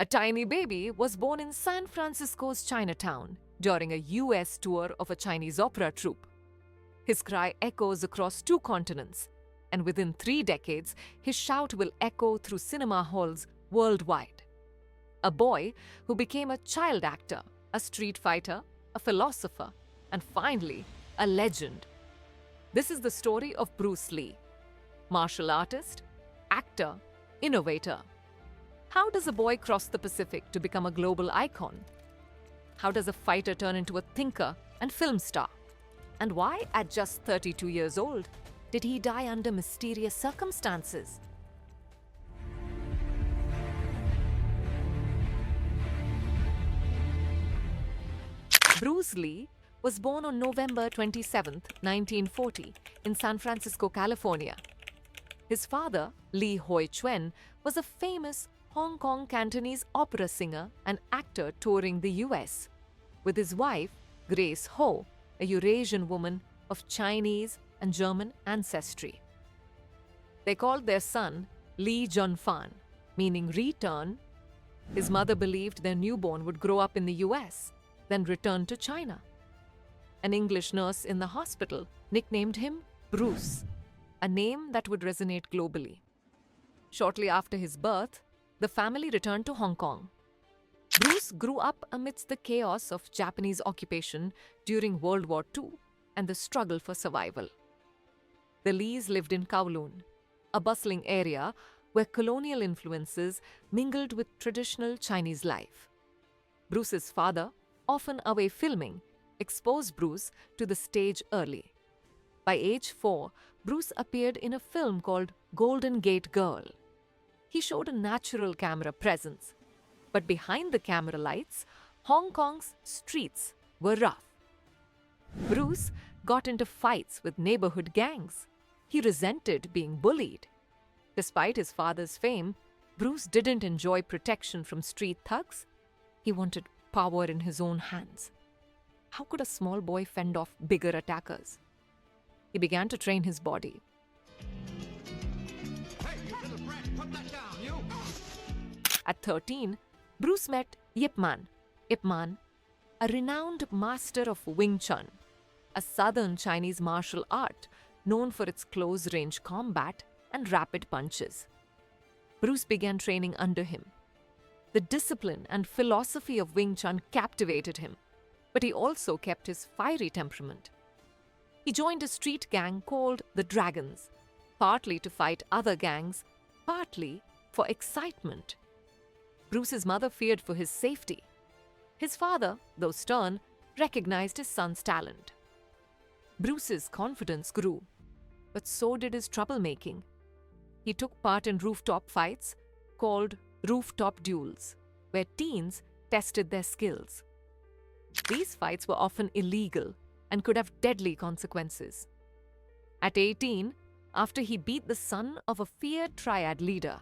A tiny baby was born in San Francisco's Chinatown during a US tour of a Chinese opera troupe. His cry echoes across 2 continents, and within 3 decades, his shout will echo through cinema halls worldwide. A boy who became a child actor, a street fighter, a philosopher, and finally, a legend. This is the story of Bruce Lee, martial artist, actor, innovator. How does a boy cross the Pacific to become a global icon? How does a fighter turn into a thinker and film star? And why, at just 32 years old, did he die under mysterious circumstances? Bruce Lee was born on November 27, 1940, in San Francisco, California. His father, Lee Hoi Chuen, was a famous Hong Kong Cantonese opera singer and actor touring the US, with his wife, Grace Ho, a Eurasian woman of Chinese and German ancestry. They called their son Li Junfan, meaning return. His mother believed their newborn would grow up in the US, then return to China. An English nurse in the hospital nicknamed him Bruce, a name that would resonate globally. Shortly after his birth, the family returned to Hong Kong. Bruce grew up amidst the chaos of Japanese occupation during World War II and the struggle for survival. The Lees lived in Kowloon, a bustling area where colonial influences mingled with traditional Chinese life. Bruce's father, often away filming, exposed Bruce to the stage early. By age 4, Bruce appeared in a film called Golden Gate Girl. He showed a natural camera presence, but behind the camera lights, Hong Kong's streets were rough. Bruce got into fights with neighborhood gangs. He resented being bullied. Despite his father's fame, Bruce didn't enjoy protection from street thugs. He wanted power in his own hands. How could a small boy fend off bigger attackers? He began to train his body. Hey, you little brat, put that down, you! At 13, Bruce met Ip Man, a renowned master of Wing Chun, a southern Chinese martial art known for its close-range combat and rapid punches. Bruce began training under him. The discipline and philosophy of Wing Chun captivated him, but he also kept his fiery temperament. He joined a street gang called the Dragons, partly to fight other gangs, partly for excitement. Bruce's mother feared for his safety. His father, though stern, recognized his son's talent. Bruce's confidence grew, but so did his troublemaking. He took part in rooftop fights called rooftop duels, where teens tested their skills. These fights were often illegal and could have deadly consequences. At 18, after he beat the son of a feared triad leader,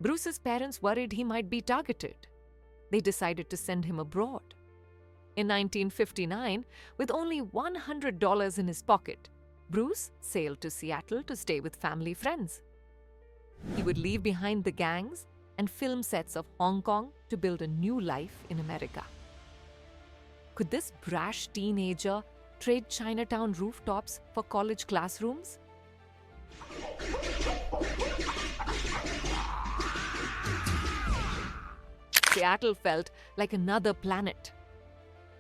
Bruce's parents worried he might be targeted. They decided to send him abroad. In 1959, with only $100 in his pocket, Bruce sailed to Seattle to stay with family friends. He would leave behind the gangs and film sets of Hong Kong to build a new life in America. Could this brash teenager trade Chinatown rooftops for college classrooms? Seattle felt like another planet.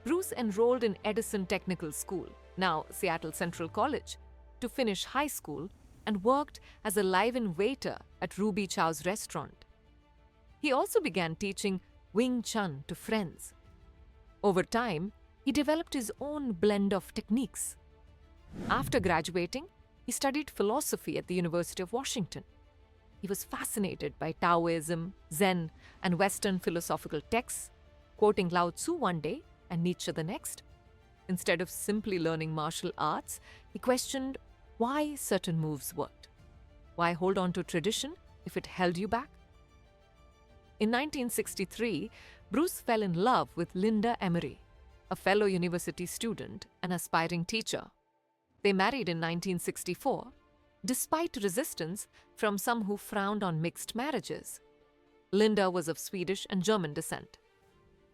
Bruce enrolled in Edison Technical School, now Seattle Central College, to finish high school and worked as a live-in waiter at Ruby Chow's restaurant. He also began teaching Wing Chun to friends. Over time, he developed his own blend of techniques. After graduating, he studied philosophy at the University of Washington. He was fascinated by Taoism, Zen, and Western philosophical texts, quoting Lao Tzu one day and Nietzsche the next. Instead of simply learning martial arts, he questioned why certain moves worked. Why hold on to tradition if it held you back? In 1963, Bruce fell in love with Linda Emery, a fellow university student and aspiring teacher. They married in 1964, despite resistance from some who frowned on mixed marriages. Linda was of Swedish and German descent.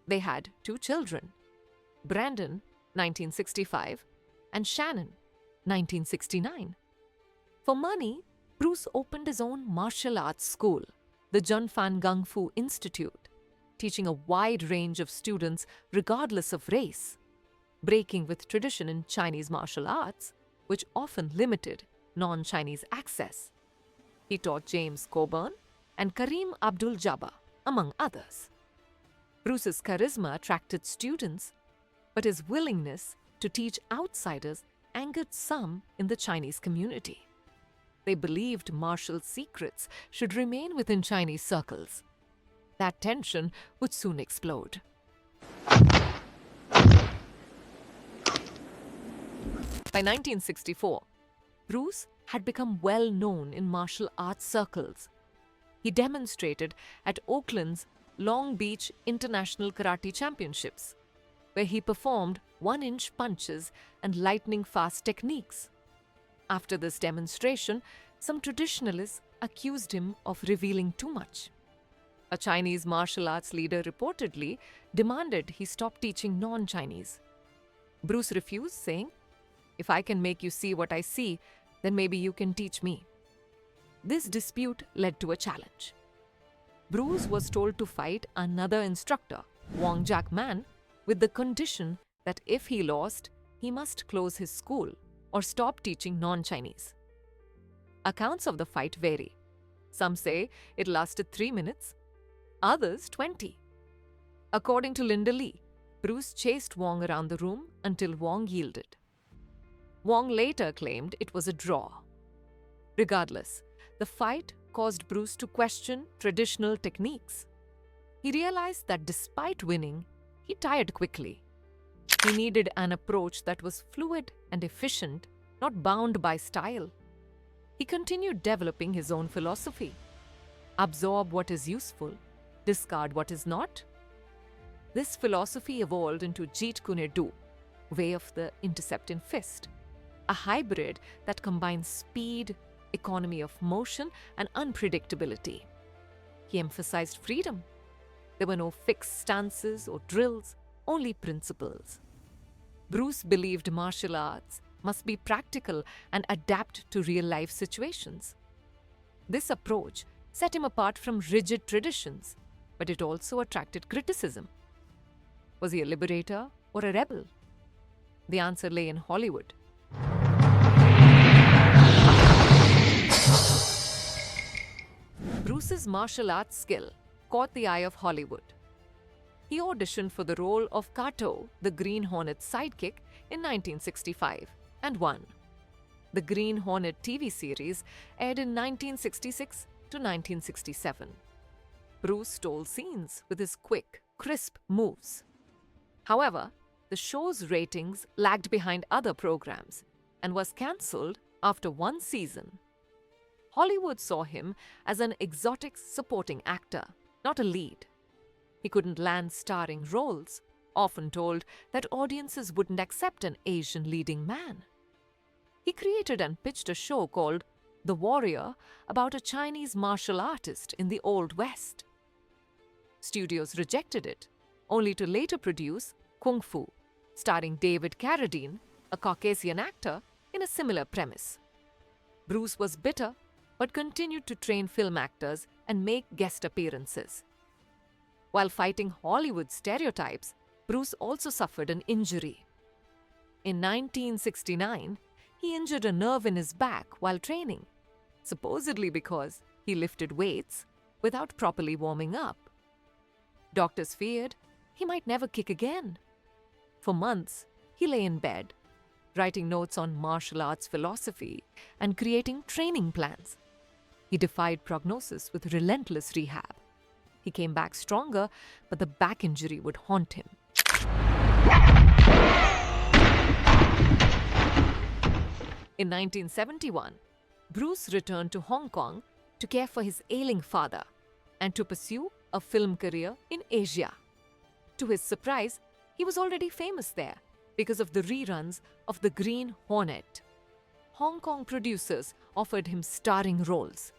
They had 2 children, Brandon, 1965, and Shannon, 1969. For money, Bruce opened his own martial arts school, the Junfan Gung Fu Institute, teaching a wide range of students regardless of race, breaking with tradition in Chinese martial arts, which often limited non-Chinese access. He taught James Coburn and Kareem Abdul-Jabbar, among others. Bruce's charisma attracted students, but his willingness to teach outsiders angered some in the Chinese community. They believed martial secrets should remain within Chinese circles. That tension would soon explode. By 1964, Bruce had become well known in martial arts circles. He demonstrated at Oakland's Long Beach International Karate Championships, where he performed 1-inch punches and lightning-fast techniques. After this demonstration, some traditionalists accused him of revealing too much. A Chinese martial arts leader reportedly demanded he stop teaching non-Chinese. Bruce refused, saying, "If I can make you see what I see, then maybe you can teach me." This dispute led to a challenge. Bruce was told to fight another instructor, Wong Jack Man, with the condition that if he lost, he must close his school or stop teaching non-Chinese. Accounts of the fight vary. Some say it lasted 3 minutes, others 20. According to Linda Lee, Bruce chased Wong around the room until Wong yielded. Wong later claimed it was a draw. Regardless, the fight caused Bruce to question traditional techniques. He realized that despite winning, he tired quickly. He needed an approach that was fluid and efficient, not bound by style. He continued developing his own philosophy. Absorb what is useful, discard what is not. This philosophy evolved into Jeet Kune Do, way of the intercepting fist, a hybrid that combines speed, economy of motion, and unpredictability. He emphasized freedom. There were no fixed stances or drills, only principles. Bruce believed martial arts must be practical and adapt to real-life situations. This approach set him apart from rigid traditions, but it also attracted criticism. Was he a liberator or a rebel? The answer lay in Hollywood. Bruce's martial arts skill caught the eye of Hollywood. He auditioned for the role of Kato, the Green Hornet's sidekick, in 1965 and won. The Green Hornet TV series aired in 1966 to 1967. Bruce stole scenes with his quick, crisp moves. However, the show's ratings lagged behind other programs and was cancelled after 1 season. Hollywood saw him as an exotic supporting actor, not a lead. He couldn't land starring roles, often told that audiences wouldn't accept an Asian leading man. He created and pitched a show called The Warrior about a Chinese martial artist in the Old West. Studios rejected it, only to later produce Kung Fu, starring David Carradine, a Caucasian actor, in a similar premise. Bruce was bitter, but continued to train film actors and make guest appearances. While fighting Hollywood stereotypes, Bruce also suffered an injury. In 1969, he injured a nerve in his back while training, supposedly because he lifted weights without properly warming up. Doctors feared he might never kick again. For months, he lay in bed, writing notes on martial arts philosophy and creating training plans. He defied prognosis with relentless rehab. He came back stronger, but the back injury would haunt him. In 1971, Bruce returned to Hong Kong to care for his ailing father and to pursue a film career in Asia. To his surprise, he was already famous there because of the reruns of The Green Hornet. Hong Kong producers offered him starring roles.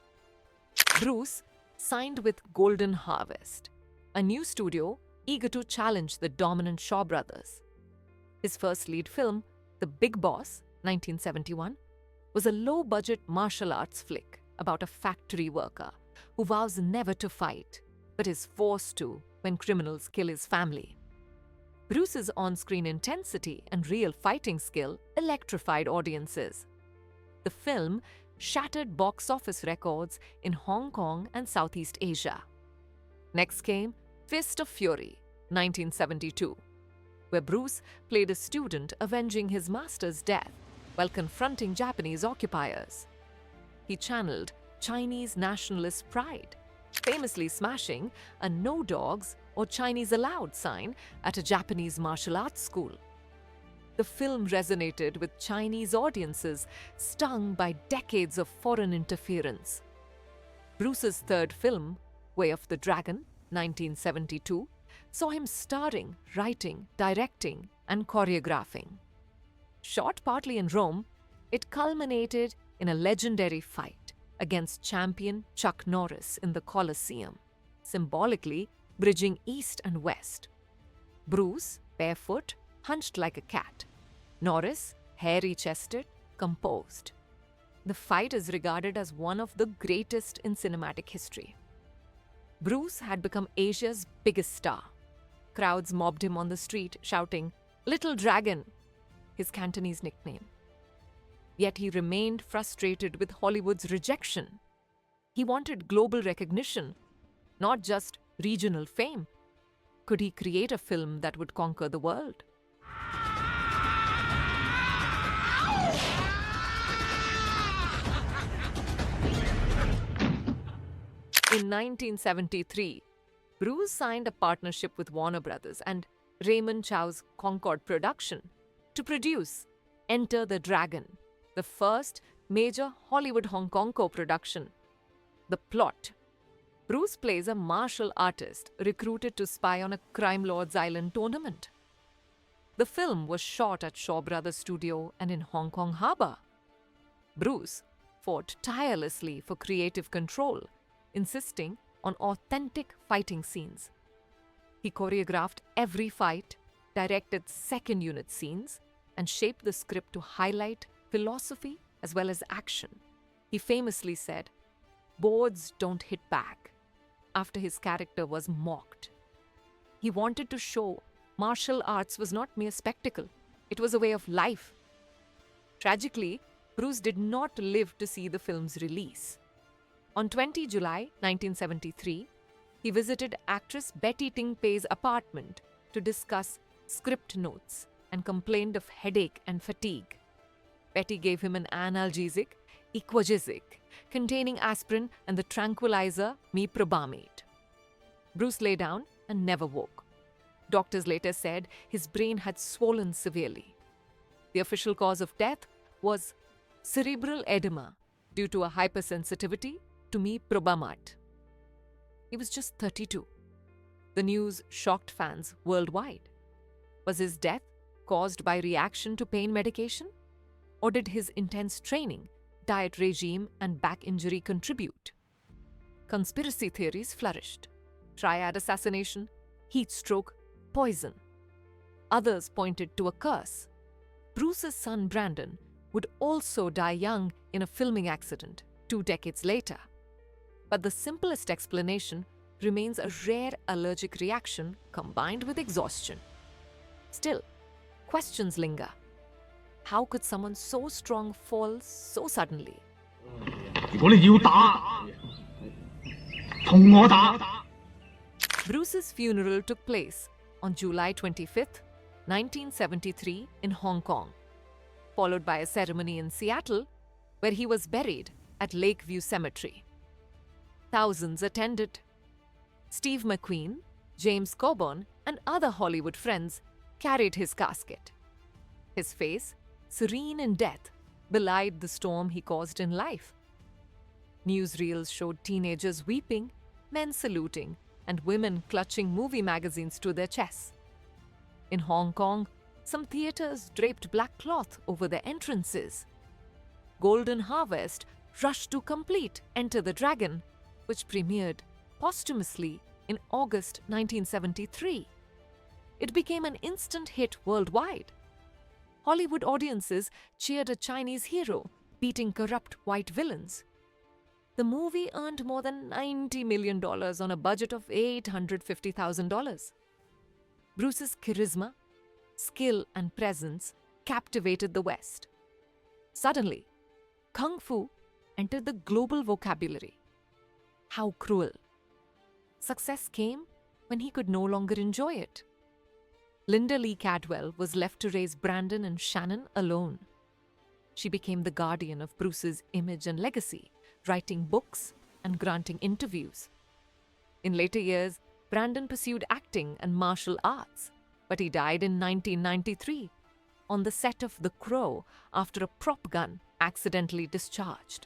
Bruce signed with Golden Harvest, a new studio eager to challenge the dominant Shaw brothers. His first lead film, The Big Boss, 1971, was a low-budget martial arts flick about a factory worker who vows never to fight, but is forced to when criminals kill his family. Bruce's on-screen intensity and real fighting skill electrified audiences. The film shattered box office records in Hong Kong and Southeast Asia. Next came Fist of Fury, 1972, where Bruce played a student avenging his master's death while confronting Japanese occupiers. He channeled Chinese nationalist pride, famously smashing a "No Dogs" or "Chinese Allowed" sign at a Japanese martial arts school. The film resonated with Chinese audiences stung by decades of foreign interference. Bruce's third film, Way of the Dragon, 1972, saw him starring, writing, directing, and choreographing. Shot partly in Rome, it culminated in a legendary fight against champion Chuck Norris in the Colosseum, symbolically bridging East and West. Bruce, barefoot, hunched like a cat. Norris, hairy-chested, composed. The fight is regarded as one of the greatest in cinematic history. Bruce had become Asia's biggest star. Crowds mobbed him on the street, shouting, "Little Dragon," his Cantonese nickname. Yet he remained frustrated with Hollywood's rejection. He wanted global recognition, not just regional fame. Could he create a film that would conquer the world? In 1973, Bruce signed a partnership with Warner Brothers and Raymond Chow's Concord Production to produce Enter the Dragon, the first major Hollywood Hong Kong co-production. The plot: Bruce plays a martial artist recruited to spy on a crime lord's island tournament. The film was shot at Shaw Brothers Studio and in Hong Kong Harbour. Bruce fought tirelessly for creative control, insisting on authentic fighting scenes. He choreographed every fight, directed second unit scenes, and shaped the script to highlight philosophy as well as action. He famously said, "Boards don't hit back," after his character was mocked. He wanted to show martial arts was not mere spectacle, it was a way of life. Tragically, Bruce did not live to see the film's release. On 20 July 1973, he visited actress Betty Ting Pei's apartment to discuss script notes and complained of headache and fatigue. Betty gave him an analgesic, Equagesic, containing aspirin and the tranquilizer Meprobamate. Bruce lay down and never woke. Doctors later said his brain had swollen severely. The official cause of death was cerebral edema due to a hypersensitivity to Meprobamate. He was just 32. The news shocked fans worldwide. Was his death caused by reaction to pain medication? Or did his intense training, diet regime, and back injury contribute? Conspiracy theories flourished. Triad assassination, heat stroke, poison. Others pointed to a curse. Bruce's son Brandon would also die young in a filming accident 2 decades later. But the simplest explanation remains a rare allergic reaction combined with exhaustion. Still, questions linger. How could someone so strong fall so suddenly? 如果你要打，同我打。 Bruce's funeral took place on July 25, 1973 in Hong Kong, followed by a ceremony in Seattle where he was buried at Lakeview Cemetery. Thousands attended. Steve McQueen, James Coburn, and other Hollywood friends carried his casket. His face, serene in death, belied the storm he caused in life. Newsreels showed teenagers weeping, men saluting, and women clutching movie magazines to their chests. In Hong Kong, some theaters draped black cloth over their entrances. Golden Harvest rushed to complete Enter the Dragon, which premiered posthumously in August 1973. It became an instant hit worldwide. Hollywood audiences cheered a Chinese hero beating corrupt white villains. The movie earned more than $90 million on a budget of $850,000. Bruce's charisma, skill, and presence captivated the West. Suddenly, Kung Fu entered the global vocabulary. How cruel! Success came when he could no longer enjoy it. Linda Lee Cadwell was left to raise Brandon and Shannon alone. She became the guardian of Bruce's image and legacy, writing books and granting interviews. In later years, Brandon pursued acting and martial arts, but he died in 1993 on the set of The Crow after a prop gun accidentally discharged.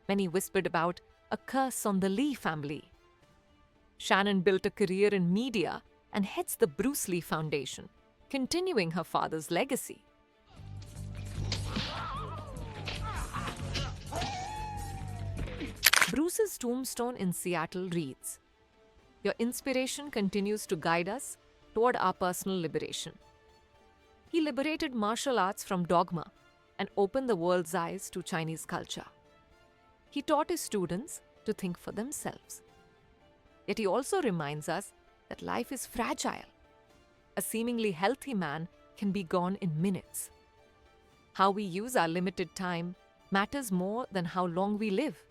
Many whispered about a curse on the Lee family. Shannon built a career in media and heads the Bruce Lee Foundation, continuing her father's legacy. Bruce's tombstone in Seattle reads, "Your inspiration continues to guide us toward our personal liberation." He liberated martial arts from dogma and opened the world's eyes to Chinese culture. He taught his students to think for themselves. Yet he also reminds us that life is fragile. A seemingly healthy man can be gone in minutes. How we use our limited time matters more than how long we live.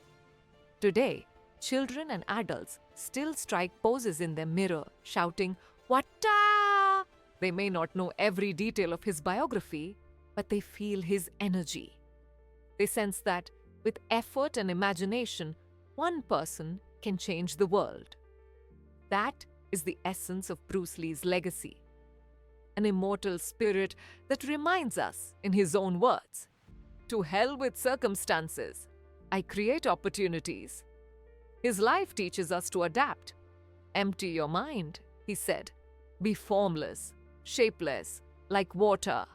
Today, children and adults still strike poses in their mirror, shouting, "Wata!" They may not know every detail of his biography, but they feel his energy. They sense that, with effort and imagination, one person can change the world. That is the essence of Bruce Lee's legacy. An immortal spirit that reminds us, in his own words, "To hell with circumstances. I create opportunities." His life teaches us to adapt. "Empty your mind," he said. "Be formless, shapeless, like water."